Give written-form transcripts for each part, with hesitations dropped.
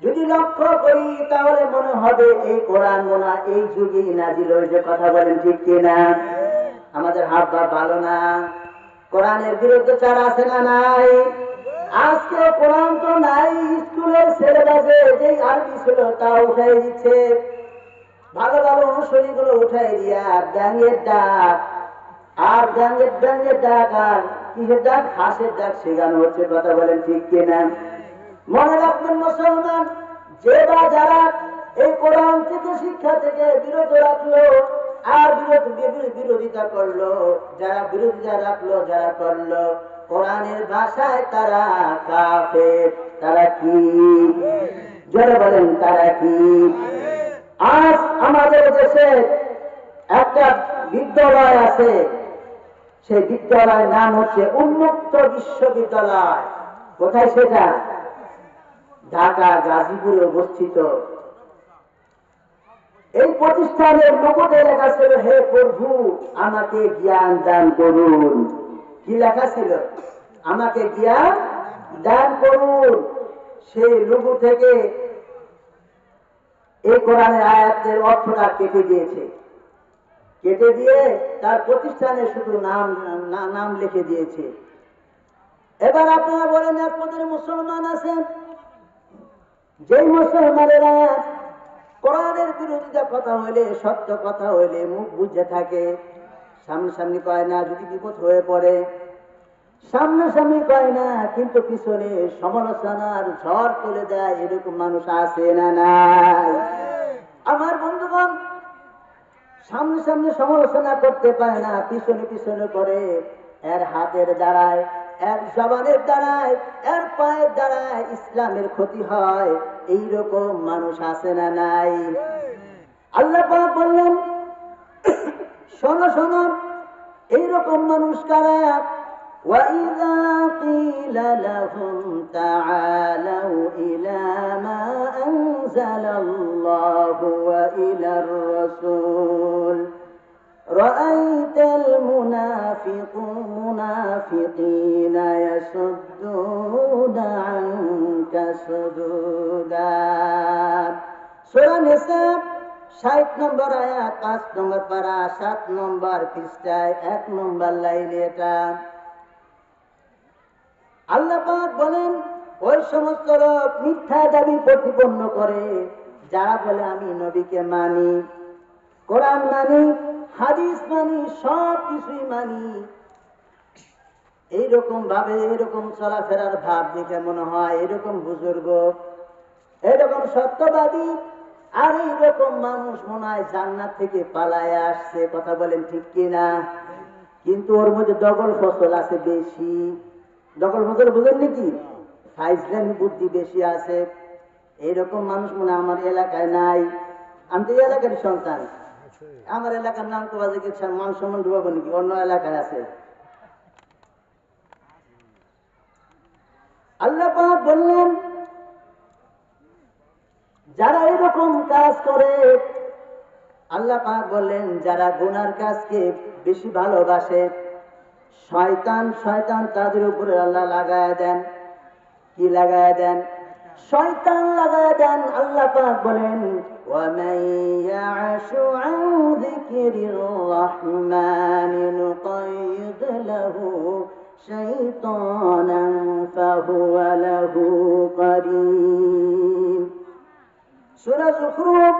যদি লক্ষ্য করি তাহলে মনে হবে এই কোরআন মনে এই যুগেই নাজিল হয়েছে। কথা বলেন ঠিক কিনা? আমাদের হাত বা ভালো না, কোরআনের বিরুদ্ধে চারা আছে না নাই? আজকে কোরআন তো নাই, স্কুলের সিলেবাসে যে আরবি ছিল তা উঠাই দিচ্ছে, ভালো ভালো অনুশীলনী গুলো উঠাই দিয়া ব্যাঙের ডাক আর ব্যাঙের ডাক আর কিসের ডাক, হাঁসের ডাক শেখানো হচ্ছে। কথা বলেন ঠিক কিনা? মনে রাখবেন মুসলমান, যে বা যারা এই কোরআন থেকে শিক্ষা থেকে বিরত রাখলো আর বিরোধিতা করলো, যারা বিরোধিতা রাখলো যারা করলো কোরআনের ভাষায়, তারা কাফের। তারা কি? যারা বলেন তারা কি? আজ আমাদের দেশে একটা বিদ্যালয় আছে, সেই বিদ্যালয়ের নাম হচ্ছে উন্মুক্ত বিশ্ববিদ্যালয়। কোথায় সেটা? ঢাকা গাজীপুরে অবস্থিত। এই প্রতিষ্ঠানের লোগোতে লেখা ছিল, হে প্রভু আমাকে জ্ঞান দান করুন। কি লেখা ছিল? আমাকে জ্ঞান দান করুন। সেই লোগো থেকে এই কোরআনের আয়াতের অর্থটা কেটে দিয়েছে, কেটে দিয়ে তার প্রতিষ্ঠানে শুধু নাম লিখে দিয়েছে। এবার আপনারা বলেন, এক পদের মুসলমান আছেন, যেই মুসলমানেরা কোরআনের বিরোধিতা কথা হইলে, সত্য কথা হইলে মুখ বুঝে থাকে, সামনাসামনি কয় না, যদি বিপদ হয়ে পড়ে সামনাসামনি কয় না, কিন্তু পিছনে সমালোচনার ঝড় তুলে দেয়। এরকম মানুষ আছে না নাই? আমার বন্ধুগণ, সামনে সমালোচনা করতে পারে না, পিছনে পিছনে করে, এর হাতের দ্বারায়, এর জবানের দ্বারায়, এর পায়ের দ্বারায় ইসলামের ক্ষতি হয়। এইরকম মানুষ আছে না নাই? আল্লাহ পাক বললেন, শোনো শোনো, এইরকম মানুষ কারা? وَإِذَا قِيلَ لَهُمْ تَعَالَوْا إِلَى مَا أَنزَلَ اللَّهُ وَإِلَى الرَّسُولِ رَأَيْتَ الْمُنَافِقِينَ يَصُدُّونَ عَنكَ صُدُودًا। সূরা নিসা 60 নম্বর আয়াত, 5 নম্বর পারা, 7 নম্বর পৃষ্ঠায়, 1 নম্বর লাইনে এটা। আল্লাহ পাক বলেন, ওই সমস্ত লোক মিথ্যা দাবি প্রতিপন্ন করে যারা বলে আমি নবীকে মানি, কোরআন মানি, হাদিস মানি, সব কিছুই মানি। এইরকম ভাবে, এরকম চলাফেরার ভাব দেখে মনে হয় এরকম বুজুর্গ, এরকম সত্যবাদী আর এইরকম মানুষ মনে হয় জান্নাত থেকে পালায় আসছে। কথা বলেন ঠিক কিনা? কিন্তু ওর মধ্যে ডবল ফসল আছে বেশি। ডবল ফসল বুঝেন নাকি? ফাইজলামি বুদ্ধি বেশি আছে। এইরকম মানুষ মনে আমার এলাকায় নাই। আমি তো এই এলাকার সন্তান, আমার এলাকার নাম তো বাজে কিছু মান সম্মান ডুবাবো নাকি? অন্য এলাকায় আছে। আল্লাহ পাক বললেন, যারা এরকম কাজ করে, আল্লাহ পাক বললেন যারা গুনার কাজকে বেশি ভালোবাসে, শয়তান তাদের উপরে আল্লাহ লাগায় দেন। কি লাগায় দেন? শয়তান লাগায় দেন। আল্লাহ পাক বলেন, وَمَن يَعْشُ عَن ذِكْرِ الرَّحْمَنِ نُقَيِّضْ لَهُ شَيْطَانًا فَهُوَ لَهُ قَرِينٌ। সূরা যুখরুফ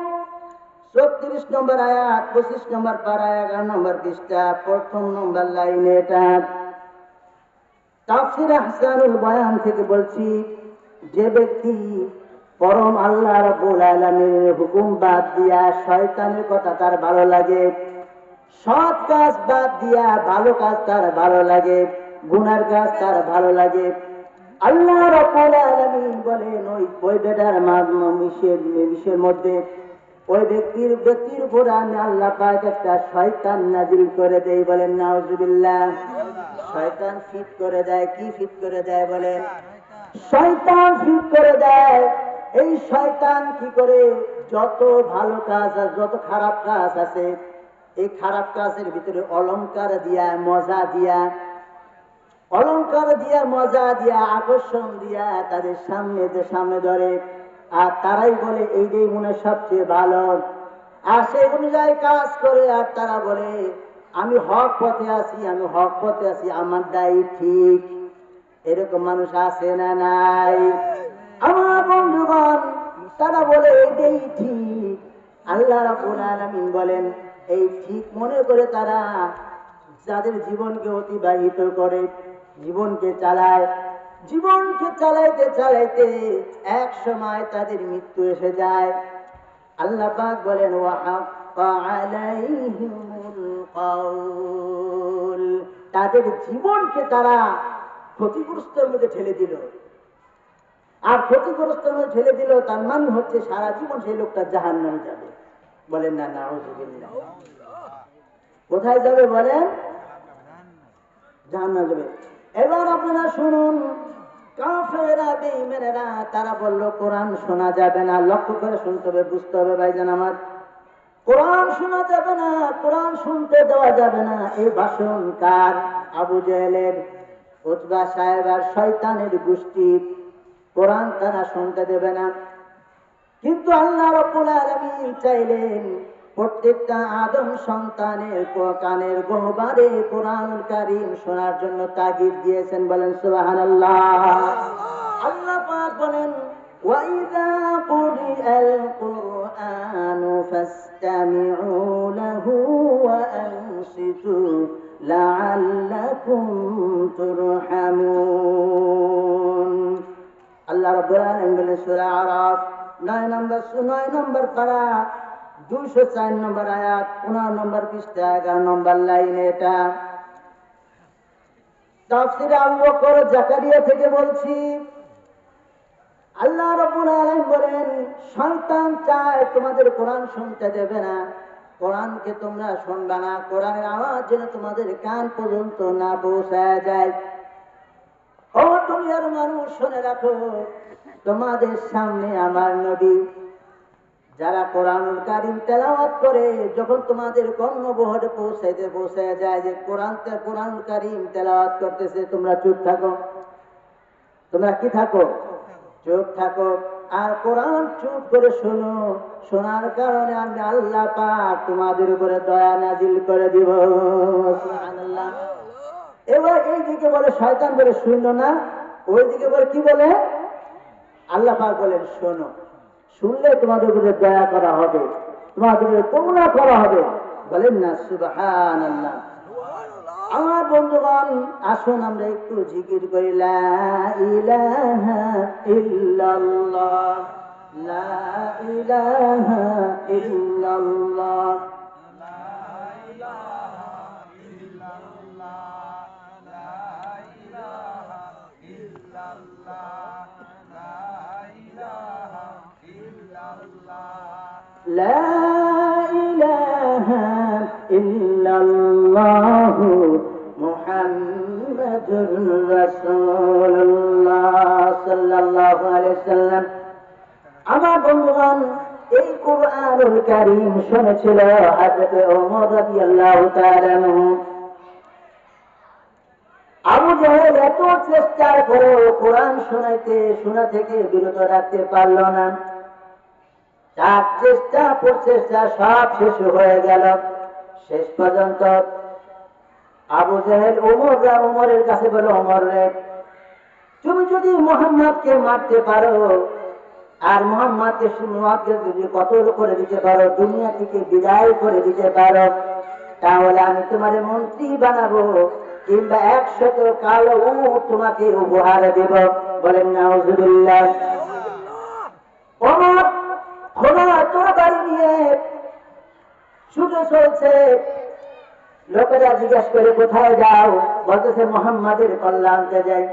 34 নম্বর আয়াত, 25 নম্বর পারা, 11 নম্বর পৃষ্ঠা, 1 নম্বর লাইনে এটা। তাফসীর আহসানুল বয়ান থেকে বলছি, যে ব্যক্তি পরম আল্লাহ রাব্বুল আলামিনের হুকুম বাদ দিয়া শয়তানের কথা তার ভালো লাগে, সৎ কাজ বাদ দিয়া ভালো কাজ তার ভালো লাগে, গুনার কাজ তার ভালো লাগে, আল্লাহ রাব্বুল আলামিন বলেন ওই বেটার মিশের মধ্যে ওই ব্যক্তির উপর আমি আল্লাহ পাক একটা শয়তান নাযিল করে দেই। বলেন নাউজুবিল্লাহ। শয়তান ফিট করে দেয়। কি ফিট করে দেয় বলেন? শয়তান ফিট করে দেয়। এই শয়তান কি করে? যত ভালো কাজ আর যত খারাপ কাজ আছে, এই খারাপ কাজের ভিতরে অলংকার দিয়া, মজা দিয়া, অলংকার দিয়া, মজা দিয়া, আকর্ষণ দিয়া তাদের সামনে ধরে। আর তারাই বলে এইটাই মনে হয় সবচেয়ে ভালো, আর সেই অনুযায়ী কাজ করে। আর তারা বলে আমি হক পথে আছি, আমি হক পথে আছি, আমার দায়ী ঠিক। এরকম মানুষ আছে না নাই? আমার বন্ধুগণ, তারা বলে এটাই ঠিক। আল্লাহ রাব্বুল আলামিন বলেন এই ঠিক মনে করে তারা যাদের জীবনকে অতিবাহিত করে, জীবনকে চালায়, জীবনকে চালাইতে চালাইতে এক সময় তাদের মৃত্যু এসে যায়। আল্লাহ পাক বলেন ওয়াহাক্কা আলাইহিমুল কাউল, তাদের জীবনকে তারা ক্ষতিগ্রস্তের মধ্যে ঠেলে দিল। আর ক্ষতিগ্রস্তের মধ্যে ঠেলে দিল তার মানে হচ্ছে সারা জীবন সেই লোকটা জাহান্নামে যাবে। বলেন না নাউযুবিল্লাহ। কোথায় যাবে বলেন? জাহান্নামে যাবে। এবার আপনারা শুনুন, কাফেররা বেঈমানেরা তারা বলল কোরআন শোনা যাবে না। লক্ষ্য করে শুনতে হবে, বুঝতে হবে ভাইজান আমার, কোরআন শোনা যাবে না, কোরআন শুনতে দেওয়া যাবে না। এই ভাষণ কার? আবু জেহেলের, উতবা সাহেব আর শয়তানের গোষ্ঠী। কোরআন তারা শুনতে দেবে না। কিন্তু আল্লাহ রাব্বুল আলামিন চাইলেন প্রত্যেকটা আদম সন্তানের কানের গহ্বরে কোরআনুল কারীম শোনার জন্য তাগিদ দিয়েছেন। বলেন সুবহানাল্লাহ। আল্লাহ পাক বলেন وَإِذَا قُرِئَ الْقُرْآنُ فَاسْتَمِعُوا لَهُ وَأَنصِتُوا لَعَلَّكُمْ تُرْحَمُونَ। আল্লাহ রাব্বুল আলামিন বলেন সূরা আরাফ 9 নম্বর পারা 204 নম্বর আয়াত 15 নম্বর পৃষ্ঠা 11 নম্বর লাইনে। এটা তাফসীরে আবু বকর জাকারিয়া থেকে বলছি। আল্লাহ রাব্বুল আলামিন বলেন শয়তান চায় তোমাদের কোরআন শুনতে দেবে না, কোরআনকে তোমরা শুনবে না, কোরআনের আওয়াজ যেন তোমাদের কান পর্যন্ত না পৌঁছায় যায়। ও দুনিয়ার মানুষ শুনে রাখো, তোমাদের সামনে আমার নবী যারা কোরআনুল কারীম তেলাওয়াত করে, যখন তোমাদের কর্ণবহরে পৌঁছে যায় যে কোরআনুল কারীম তেলাওয়াত করতেছে, তোমরা চুপ থাকো। তোমরা কি থাকো? চুপ থাকো। আর কোরআন চুপ করে শোনো। শোনার কারণে আমি আল্লাহ পাক তোমাদের উপরে দয়া নাজিল করে দিব। সুবহানাল্লাহ। এবার এইদিকে বলে শয়তান বলে শুনো না, ওইদিকে বলে কি বলে? আল্লাহ পাক বলেন শোনো। শুনলে তোমাদের উপরে দয়া করা হবে, তোমাদের উপরে করুণা করা হবে। বলেন না সুবহানাল্লাহ। আমার বন্ধুগণ, আসুন আমরা একটু জিকির করি লা ইলাহা ইল্লাল্লাহ, লা ইলাহা ইল্লাল্লাহ, লা ইলাহা ইল্লাল্লাহ, লা ইলাহা ইল্লাল্লাহ, লা ইলাহা ইল্লাল্লাহ, লা ইলাহা ইল্লাল্লাহ মুহাম্মাদুর রাসূলুল্লাহ সাল্লাল্লাহু আলাইহি ওয়াসাল্লাম। আমার বন্ধুগণ, এই কোরআনুল কারীম শুনেছিল হযরত ওমর রাদিয়াল্লাহু তাআলা আনহু। আবু জাহেল এত চেষ্টা করে কোরআন শোনা থেকে বিরত রাখতে পারল না। তার চেষ্টা প্রচেষ্টা সব শেষ হয়ে গেল। শেষ পর্যন্ত আবু জাহেল ওমরের কাছে বলল, ওমর রে, তুমি যদি মুহাম্মদকে মারতে পারো আর মুহাম্মদকে যদি কতল করে দিতে পারো, দুনিয়া থেকে বিদায় করে দিতে পারো, তাহলে আমি তোমার মন্ত্রী বানাবো, কিংবা 100 কালো উট তোমাকে উপহার দেব। বলেন নাউযুবিল্লাহ। ওমর খোলা তরবারি নিয়ে ছুটে চলছে। লোকেরা জিজ্ঞেস করে কোথায় যাও? বলতেছে মুহাম্মাদের কল্যাণ আনতে যাই।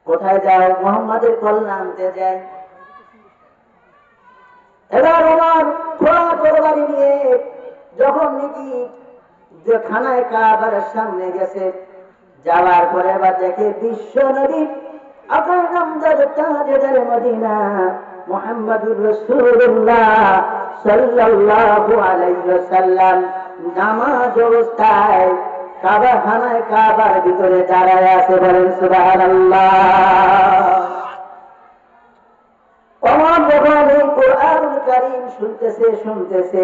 কোথায় যাও? মুহাম্মাদের কল্যাণ আনতে যাই। এবার ওমর খোলা তরবারি নিয়ে যখন নাকি যে খানায় কাবার সামনে গেছে, যাওয়ার পরে এবার দেখে বিশ্ব নবী আকার নামদার তাজদার মদিনা মুহাম্মাদুর রাসূলুল্লাহ সাল্লাল্লাহু আলাইহি ওয়াসাল্লাম নামাজ অবস্থায় কাবার ভিতরে দাঁড়ায় আছে। বলেন সুবহানাল্লাহ। শুনতেছে শুনতেছে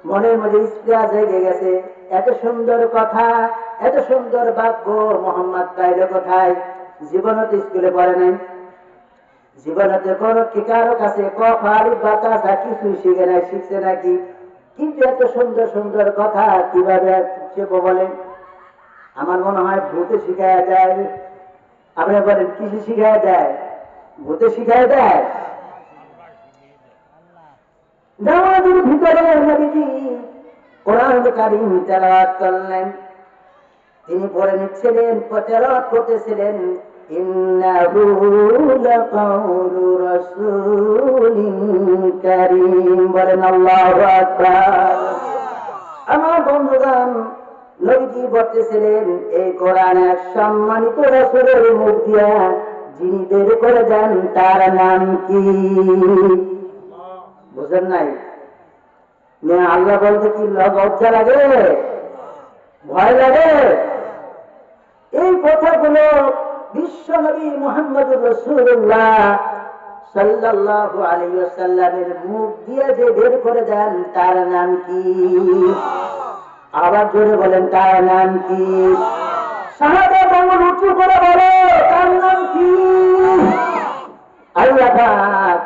মনের মধ্যে স্প্রিয়া জেগে গেছে, এত সুন্দর কথা, এত সুন্দর বাক্য মোহাম্মদ পাইল কোথায়? জীবনতে স্কুলে পড়ে নাই, জীবনতে কোন কারো কাছে কফারি বাতাসা কিছু শিখে নাই, শিখছে নাকি? কিন্তু এত সুন্দর সুন্দর কথা কিভাবে সে বলেন? আমার মনে হয় ভূতে শিখায় দেয়। আপনি বলেন কিছু শিখায় দেয়? ভূতে শিখায় দেয়? নামাজের ভিতরে নবীজি কোরআন কারীম তেলাওয়াত করলেন, তিনি পড়ে নিচ্ছিলেন, তেলাওয়াত করতেছিলেন, ইন্নাহু লাকাউলু রাসূলিন কারীম। বলেন আল্লাহু আকবার। আমার বন্ধুগণ, নবীজি বলতেছিলেন এই কোরআনের সম্মানিত রাসূলের মুখ দিয়া যিনি বের করে দেন তার নাম কি? বুঝেন নাই? আল্লাহ বলতে কি লজ্জা লাগে, ভয় লাগে? এই কথাগুলো বিশ্ব নবী মুহাম্মদুর রাসূলুল্লাহ সাল্লাল্লাহু আলাইহি ওয়াসাল্লামের মুখ দিয়ে যে বের করে দেন তার নাম কি? আবার জোরে বলেন, তার নাম কি? শাহাদাত আঙ্গুল উঁচু করে বলো, তার নাম কি? আল্লাহ পাক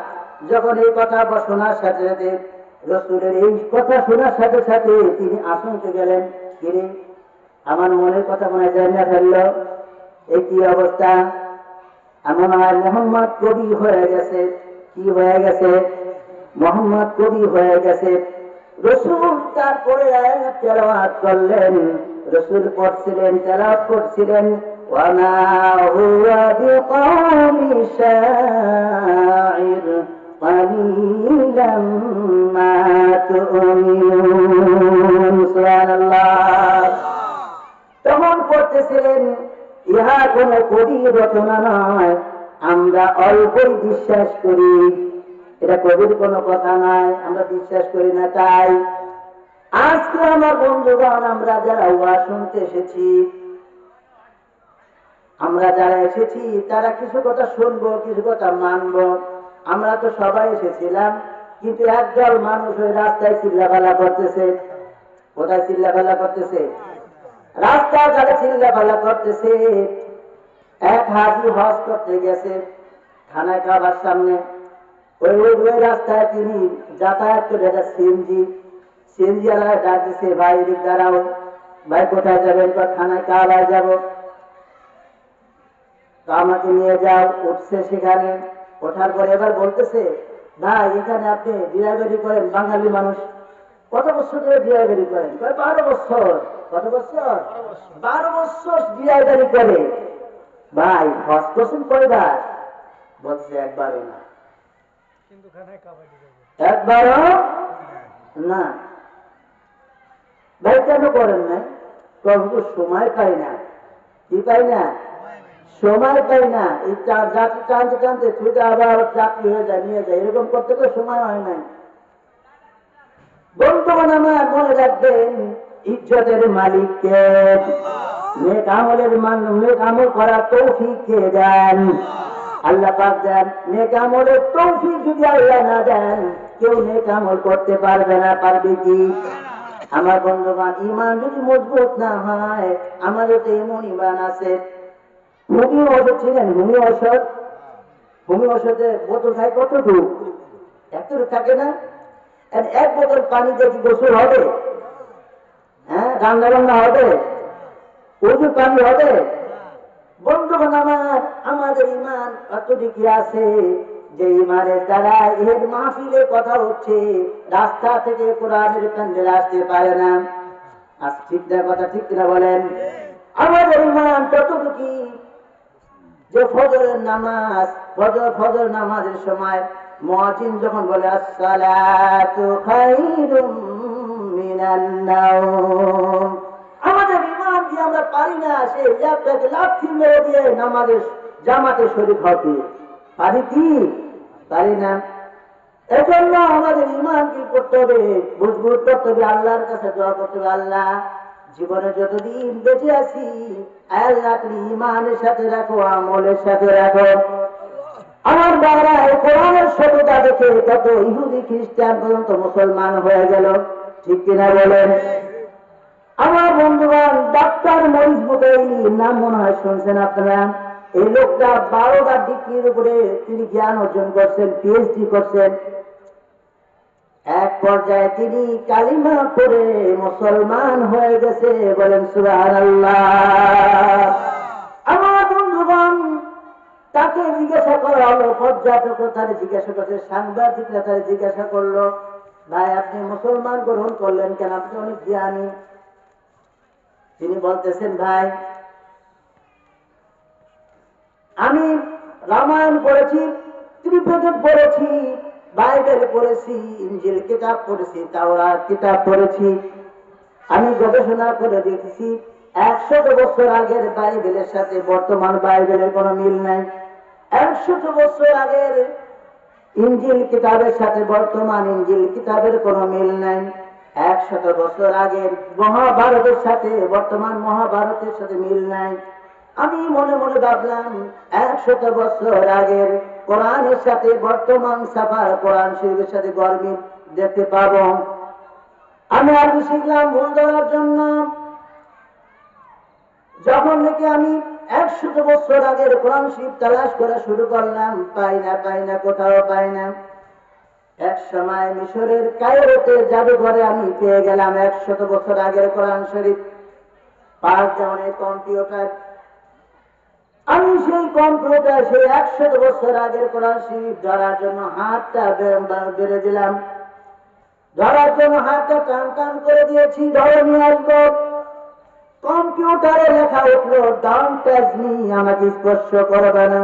যখন এই কথা শোনার সাথে সাথে, রাসূলের এই কথা শোনার সাথে সাথে তিনি আশঙ্কে গেলেন, কিরে আমার মনের কথা মনে যায় না ফেলল, এই কি অবস্থা? এমন হয় মোহাম্মদ কবি হয়ে গেছে। কি হয়ে গেছে? মোহাম্মদ কবি হয়ে গেছে। রাসূল তারপরে আয়াত তেলাওয়াত করলেন, রাসূল পড়ছিলেন, তেলাওয়াত করছিলেন, ওয়া মা হুয়া বিকাউলি শাইর কালিলাম মা তুমিনুন। সুবহানাল্লাহ। তখন পড়তেছিলেন, ইহা কোন কবি রচনা নয়, আমরা অল্পই বিশ্বাস করি, এটা কবির কোন কথা নয়, আমরা বিশ্বাস করি না। তাই আজকে আমার বন্ধুগণ, আমরা যারা ওয়াজ শুনতে এসেছি, আমরা যারা এসেছি তারা কিছু কথা শুনবো, কিছু কথা মানবো। আমরা তো সবাই এসেছিলাম, কিন্তু একদল মানুষ ওই রাস্তায় চিল্লাপাল্লা করতেছে। কোথায় চিল্লাপাল্লা করতেছে? রাস্তার ধারে চিল্লাপাল্লা করতেছে। এক হাজি হজ করতে গেছে খানায় কাবার সামনে, ওই রাস্তায় তিনি যাতায়াত করে, একটা সিএনজি আলা ডাক দিছে, ভাই এদিক দাঁড়াও, ভাই কোথায় যাবেন? খানায় কাবায় যাব। তো আমাকে নিয়ে যাও। উঠছে সেখানে, ওঠার পরে এবার বলতেছে, ভাই এখানে আপনি ড্রাইভারি করেন, বাঙালি মানুষ, কত বছর ধরে ড্রাইভারি করেন? 12 বছর। কত বছর? 12 বছর ড্রাইভারি করে। ভাই হজ করছেন কয়বার? বলছে একবারও না। একবারও না। ভাই কেন করেন না? সময় পাই না। কি পাই না? সময় পাই না। এই যাত্রী টানতে টানতে ছুটে আবার যাত্রী হয়ে যায়, নিয়ে যায়, এরকম করতে তো সময় হয় নাই। বন্ধুগণ আমার, মনে রাখবেন ইজ্জতের মালিককে, নেক আমল করার তৌফিক কে দেন? আল্লাহ পাক দেন। নেক আমলের তৌফিক যদি আল্লাহ না দেন, কেউ নেক আমল করতে পারবে না। পারবে কি? আমার বন্ধুগণ, ঈমান যদি মজবুত না হয়, আমাদের তো এমন ঈমান আছে, হোমিও ওষুধ ছিলেন, হোমিও ওষুধ, হোমিও ওষুধের বোতল খায় কতটুকু? এতটুকু থাকে না। এক বোতল পানি দিয়ে কি গোসল হবে? হ্যাঁ, রান্না বান্না হবে? ওজু পানি হবে? বন্ধুগণ আমার, আমাদের ঈমান অতটুকু আছে যে ঈমানের দ্বারা এর মাহফিলে কথা হচ্ছে, রাস্তা থেকে কোরআনের প্যান্ডেল আসতে পারে না। আজ ঠিক না? কথা ঠিক কিনা বলেন? আমাদের ঈমান ততটুকু যে ফজরের নামাজ, ফজর নামাজের সময় মুয়াজ্জিন যখন বলে আসসালাতু খায়রুম মিনান নাওম, আমাদের ঈমান দিয়ে আমরা পারি না সে একটাকে লাথি মেরে দিয়ে নামাজের জামাতে শরীক হতে পারি কি? পারি না। এজন্য আমাদের ঈমান কি করতে হবে? মজবুত করতে হবে, আল্লাহর কাছে দোয়া করতে হবে, আল্লাহ জীবনে যতদিন বেঁচে আছি, আল্লাহ তুমি ঈমানের সাথে রাখো, আমলের সাথে রাখো। আমার বাবা এই কোরআনের সত্যতা দেখে কত ইহুদি খ্রিস্টান পর্যন্ত মুসলমান হয়ে গেল, ঠিক কিনা বলেন? আমার বন্ধুগণ, ডাক্তার মরিস বুকাইলি নাম মনে হয় শুনছেন আপনারা। এই লোকটা 12টা ডিগ্রির উপরে তিনি জ্ঞান অর্জন করছেন, পিএইচডি করছেন। এক পর্যায়ে তিনি কালিমা পড়ে মুসলমান হয়ে গেছে, বলেন সুবহানাল্লাহ। আমার বন্ধুগণ, তাকে জিজ্ঞাসা করা হলো, পর্যটক তারে জিজ্ঞাসা করছে, সাংবাদিকরা তারে জিজ্ঞাসা করলো, ভাই আপনি মুসলমান গ্রহণ করলেন কেন, আপনি অনেক জ্ঞানী। তিনি বলতেছেন, ভাই আমি রামায়ণ পড়েছি, ত্রিপিটক পড়েছি, বাইবেল পড়েছি, ইনজিল কিতাব পড়েছি, তাওরাত কিতাব পড়েছি। আমি গবেষণা করে দেখেছি 100 বছর আগের বাইবেলের সাথে বর্তমান বাইবেলের কোনো মিল নাই। 100 বছর আগের ইনজিল কিতাবের সাথে বর্তমান ইনজিল কিতাবের কোনো মিল নাই। 100 বছর আগের মহাভারতের সাথে বর্তমান মহাভারতের সাথে মিল নাই। আমি মনে মনে ভাবলাম 100 বছর আগের কোরআনের সাথে বর্তমান সাফার কোরআন শরীফের সাথে গরমিল দেখতে পাবো। আমি আরবি শিখলাম ভুল ধরার জন্য। যখন নাকি আমি 100 বছর আগের কোরআন শরীফ তালাশ করা শুরু করলাম, পাই না, কোথাও পাই না। এক সময় মিশরের কায়রোতে জাদুঘরে আমি পেয়ে গেলাম 100 বছর আগের কোরআন শরীফ, 5 ধরনের কম্পিউটার। আমি সেই কম্পিউটার, সেই 100 বছর আগের কোরআন শরীফ ধরার জন্য হাতটা বেড়ে দিলাম, ধরার জন্য হাতটা টান টান করে দিয়েছি, ধরে নিয়ে আসবো। কম্পিউটারে লেখা উঠলো, ডোন্ট টাচ মি, আমাকে স্পর্শ করবে না,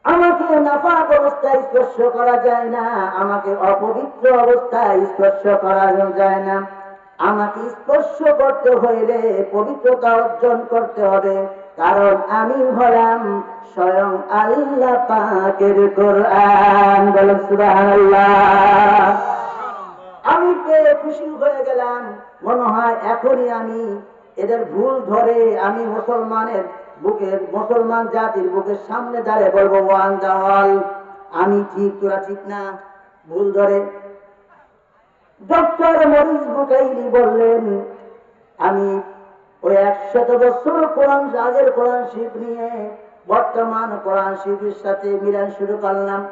আমাকে নাপাক অবস্থায় স্পর্শ করা যায় না, আমাকে অপবিত্র অবস্থায় স্পর্শ করা যায় না, আমাকে স্পর্শ করতে হইলে পবিত্রতা অর্জন করতে হবে, কারণ আমি হলাম স্বয়ং আল্লাহ পাকের কোরআন। বলেন সুবহানাল্লাহ। আমি পেয়ে খুশি হয়ে গেলাম, মনে হয় এখনই আমি এদের ভুল ধরে আমি মুসলমান জাতির বুকের সামনে দাঁড়িয়ে বলবো, ওয়ান দা ওয়াল, আমি ঠিক তোরা ঠিক না, ভুল ধরে। ডক্টর মরিস বুকাইলি বললেন, আমি ওই 100 বছর কোরআন আগের কোরআন শরীফ নিয়ে বর্তমান কোরআন শরীফের সাথে মিলান শুরু করলাম।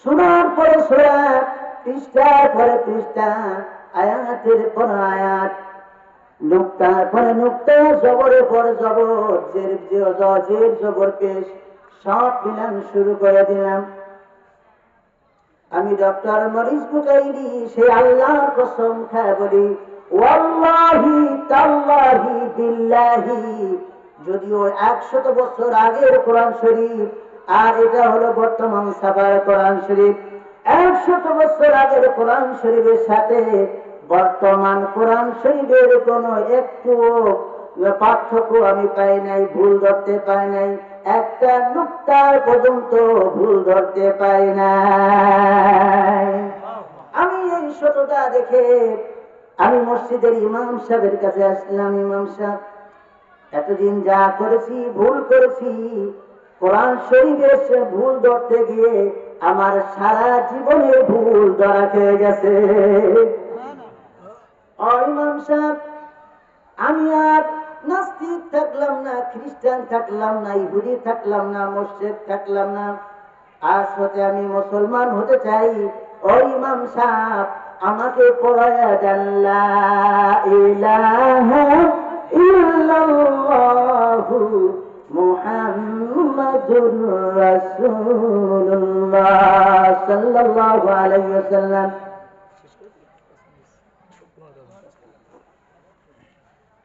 শোনার পরে শোনা, পৃষ্ঠার পরে পৃষ্ঠা, আয়াতের পর আয়াত, নুক্তার পরে নুক্তা, জবরের পরে জবর, জের জবর পেশ, সব মিলান শুরু করে দিলাম। আমি ডক্টর মরিস বুকাইলি সেই আল্লাহর কসম খায় বলি, ওয়াল্লাহি তাল্লাহি বিল্লাহি, যদিও 100 বছর আগের কোরআন শরীফ আর এটা হলো বর্তমান সাফার কোরআন শরীফ, 100 বছর আগের কোরআন শরীফের সাথে বর্তমান কোরআন শরীফের কোনো একটু পার্থক্য আমি পাই নাই, ভুল ধরতে পাই নাই, একটা নুক্তার পর্যন্ত ভুল ধরতে পাই নাই। আমি এই সততা দেখে আমি মসজিদের ইমাম সাহেবের কাছে আসলাম। ইমাম সাহেব, এতদিন যা করেছি, ভুল করেছি, কোরআন শরীফের ভুল ধরতে গিয়ে আমার সারা জীবনের ভুল ধরা খেয়ে গেছে। ইমাম সাহেব, আমি আর নাস্তিক থাকলাম না, খ্রিস্টান থাকলাম না, ইহুদি থাকলাম না, মুশরিক থাকলাম না, আজ হতে আমি মুসলমান হতে চাই। ও ইমাম সাহেব, আমাকে পড়ায়া দেন লা ইলাহা ইল্লাল্লাহু মুহাম্মাদুর রাসূলুল্লাহ সাল্লাল্লাহু আলাইহি ওয়াসাল্লাম।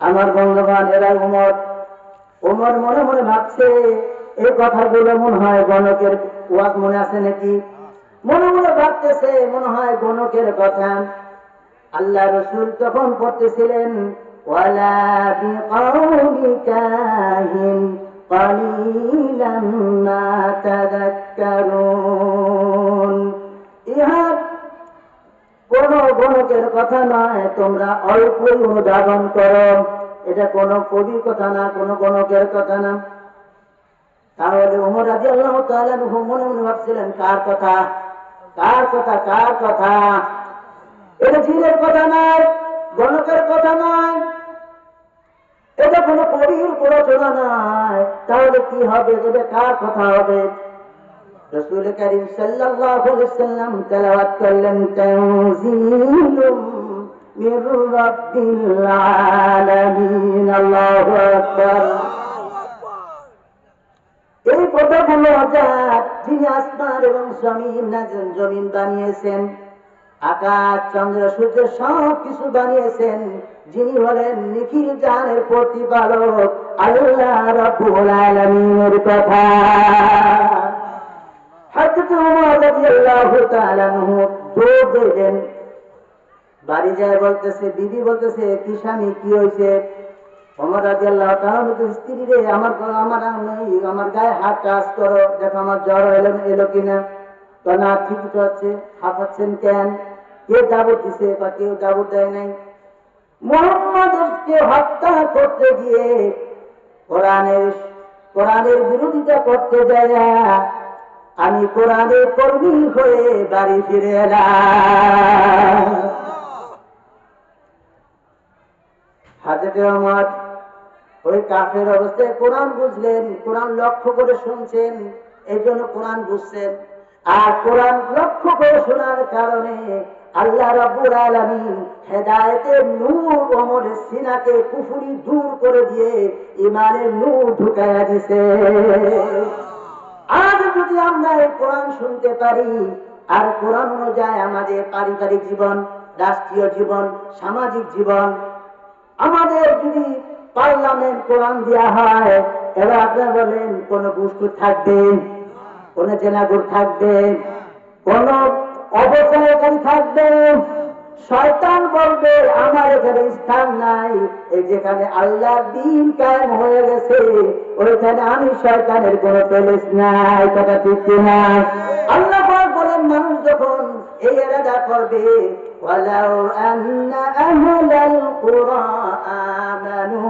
আমার বন্ধুগণ, এরা উমর মনে মনে ভাবছে, এই কথাগুলো মনে হয় গণকের ওয়াজ, মনে আছে নাকি? মনে মনে ভাবতেছে, মনে হয় গণকের কথা। আল্লাহ রাসূল তখন পড়তেছিলেন, ওয়ালা বিকাউলি কাহিন কালিলাম মা তাযাক্কারুন, ইহা কোন গণকের কথা নয়, তোমরা অল্পই অনুধাবন করো, এটা কোন কবির কথা না, কোন গণকের কথা না। তাহলে ওমর রাদিয়াল্লাহু তাআলা আনহু মনে মনে ভাবছিলেন, কার কথা, কার কথা, কার কথা? এটা জিনের কথা নয়, গণকের কথা নয়, এটা কোনো কবির প্ররোচনা নয়। তাহলে কি হবে? এটা কার কথা হবে? রাসূল কারীম সাল্লাল্লাহু আলাইহি ওয়াসাল্লাম তেলাওয়াত করলেন, তানজিলুম মির রাব্বিল আলামিন। আল্লাহু আকবার। এই কথাগুলো যার, যিনি আসমান এবং জমিন বানিয়েছেন, আকাশ চন্দ্র সূর্য সব কিছু বানিয়েছেন, যিনি হলেন নিখিল জাহানের প্রতিপালক আল্লাহ রাব্বুল আলামিনের কথা। হযরত ওমর রাদিয়াল্লাহু তাআলা আনহু দৌড় দিলেন, বাড়ি যায় বলতেছে, বিবি বলতেছে, কি স্বামী, কি হয়েছে? ওমর রাদিয়াল্লাহু তাআলা বলতেছে, স্ত্রী রে, আমার গায়ে হাত টাচ করো, দেখো আমার জ্বর এলো কিনা। তো না, ঠিক তো আছে। হাঁপাচ্ছেন কেন? কে দাবত দিছে? বা কেউ দাবত দেয় নাই। মুহাম্মদকে হত্যা করতে গিয়ে কোরআনের বিরোধিতা করতে যায় আমি কোরআনের কর্মী হয়ে বাড়ি ফিরে এলাম। হযরত ওমর ওই কাফের অবস্থায় কোরআন বুঝলেন, কোরআন লক্ষ্য করে শুনছেন, এই জন্য কোরআন বুঝছেন। আর কোরআন লক্ষ্য করে শোনার কারণে আল্লাহ রাব্বুল আলামিন হেদায়েতের নূর ওমরের সিনাকে কুফরি দূর করে দিয়ে ঈমানের নূর ঢুকায়া দিয়েছে। আজ যদি আমরা এই কোরআন শুনতে পারি, আর কোরআন অনুযায়ী আমাদের পারিবারিক জীবন, রাষ্ট্রীয় জীবন, সামাজিক জীবন, আমাদের যদি পার্লামেন্ট কোরআন দেওয়া হয়, এবার আপনারা বলেন, কোন ঘুষখোর থাকবে, কোন জেনাগুর থাকবে, কোন অবচয়কারী থাকবে? শয়তান বলবে আমার এখানে স্থান নাই, এই যেখানে আল্লাহর দ্বীন কায়েম হয়ে গেছে ওইখানে আমি শয়তানের কোনো প্লেস নাই। কথা ঠিক কিনা? আল্লাহ পাক বলেন, মানুষ যখন এই ইরাদা করবে, ওয়ালাউ আন্না আহলাল কুরা আমানু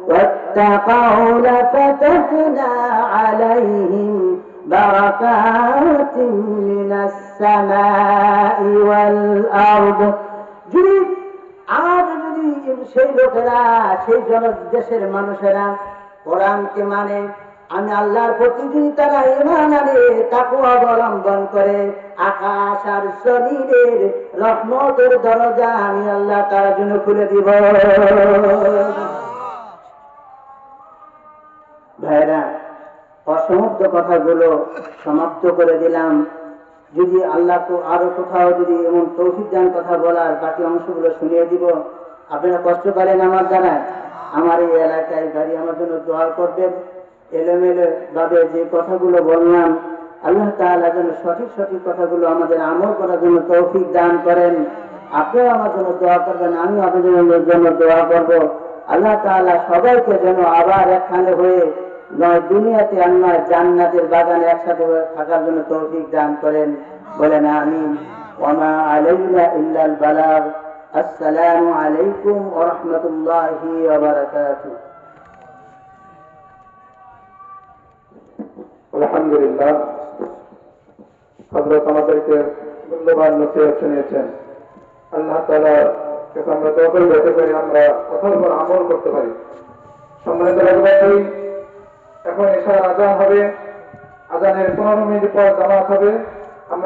ওয়াত্তাকাউ লাফাতাহনা আলাইহিম বারাকাতিন মিনাস সামাই ওয়াল আরদ। যদি সেই লোকেরা, সেই দেশের মানুষেরা কোরআনকে মানে, আমি আল্লাহর প্রতি যদি তারা ঈমান আনে, তাকওয়া অবলম্বন করে, আকাশ আর জমিনের রহমতের দরজা আমি আল্লাহ তার জন্য খুলে দিব। ভাইরা, অসমাপ্ত কথাগুলো সমাপ্ত করে দিলাম। যদি আল্লাহ তো আরো কোথাও যদি এমন তৌফিক দান কথা বলার, বাকি অংশগুলো শুনিয়ে দিব। আপনারা কষ্ট পারেন আমার দ্বারা। আমার এই এলাকায় বাড়ি, আমার জন্য দোয়া করবেন। এলোমেলো ভাবে যে কথাগুলো বললাম, আল্লাহ তাআলা যেন সঠিক সঠিক কথাগুলো আমাদের আমল করার জন্য তৌফিক দান করেন। আপনারা আমার জন্য দোয়া করবেন, আমি আপনাদের জন্য দোয়া করব। আল্লাহ তাআলা সবাইকে যেন আবার একখানে হয়ে, নয় দুনিয়াতে আর নয় জান্নাতের বাগানে একসাথে থাকার জন্য তৌফিক দান করেন। বলেন আমিন। ওয়ামা আলাইনা ইল্লাল বালাগ। আসসালামু আলাইকুম ওয়া রাহমাতুল্লাহি ওয়া বারাকাতুহু। আলহামদুলিল্লাহ, হযরত আমাদেরকে মূল্যবান নসিহত শুনিয়েছেন। আল্লাহ তাআলা কাছে আমরা দোয়া করি যাতে করে আমরা কথার উপর আমল করতে পারি। সম্মানিত রাজবাসী, এখন এশার আজান হবে। আজানের 15 মিনিট পর জামাত হবে।